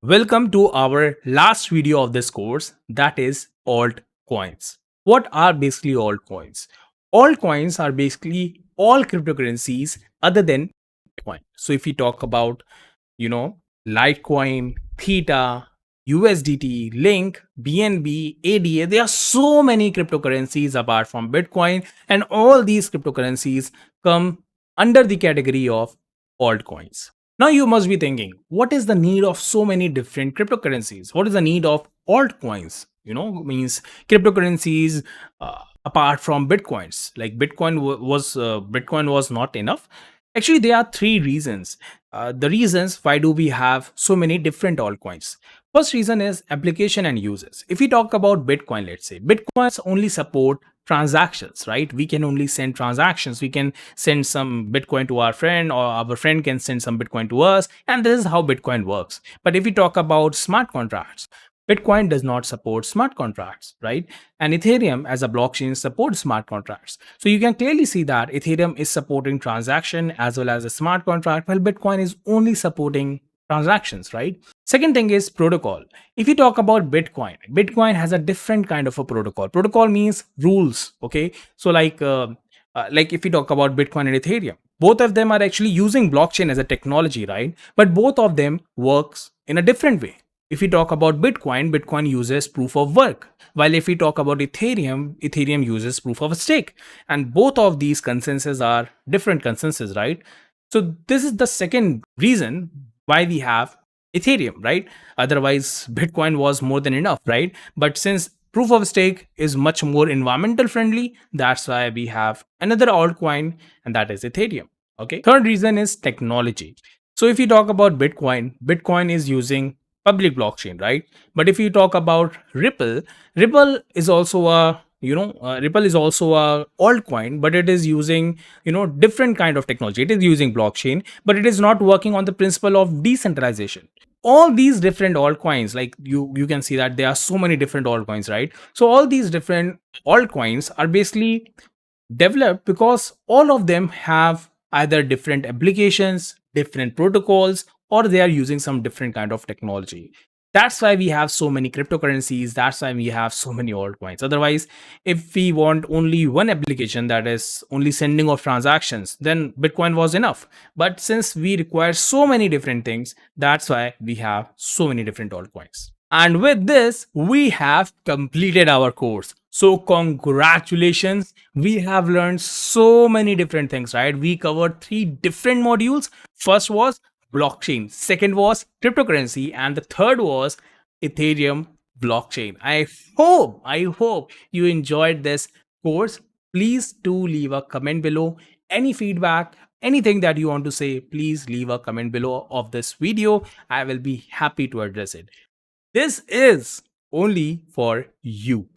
Welcome to our last video of this course, that is altcoins. What are basically altcoins? Altcoins are basically all cryptocurrencies other than Bitcoin. So if we talk about, Litecoin, Theta, USDT, Link, BNB, ADA, there are so many cryptocurrencies apart from Bitcoin, and all these cryptocurrencies come under the category of altcoins. Now you must be thinking, what is the need of so many different cryptocurrencies? What is the need of altcoins? Means cryptocurrencies apart from bitcoins. Like Bitcoin was not enough. Actually, there are three reasons. The reasons why do we have so many different altcoins? First reason is application and uses. If we talk about Bitcoin, let's say Bitcoins only support transactions, right? We can only send transactions. We can send some Bitcoin to our friend, or our friend can send some Bitcoin to us, and this is how Bitcoin works. But if we talk about smart contracts, Bitcoin does not support smart contracts, right? And Ethereum as a blockchain supports smart contracts. So you can clearly see that Ethereum is supporting transaction as well as a smart contract, while Bitcoin is only supporting transactions, right? Second thing is protocol. If you talk about Bitcoin has a different kind of a protocol. Protocol means rules, okay? So like if you talk about Bitcoin and Ethereum, both of them are actually using blockchain as a technology, right? But both of them works in a different way. If we talk about Bitcoin uses proof of work. While if we talk about Ethereum uses proof of stake. And both of these consensus are different consensus, right? So this is the second reason why we have Ethereum, right? Otherwise, Bitcoin was more than enough, right? But since proof of stake is much more environmental friendly, that's why we have another altcoin, and that is Ethereum. Okay. Third reason is technology. So if you talk about Bitcoin is using public blockchain, right? But if you talk about Ripple is also Ripple is also a altcoin, but it is using different kind of technology. It is using blockchain, but it is not working on the principle of decentralization. All these different altcoins, like you can see that there are so many different altcoins, right? So all these different altcoins are basically developed because all of them have either different applications, different protocols, or they are using some different kind of technology. That's why we have so many cryptocurrencies. That's why we have so many altcoins. Otherwise, if we want only one application, that is only sending of transactions, then Bitcoin was enough. But since we require so many different things, that's why we have so many different altcoins. And with this, we have completed our course. So, congratulations. We have learned so many different things, right? We covered three different modules. First was blockchain, second was cryptocurrency, and the third was Ethereum blockchain. I hope you enjoyed this course. Please do leave a comment below. Any feedback, anything that you want to say, please leave a comment below of this video. I will be happy to address it. This is only for you.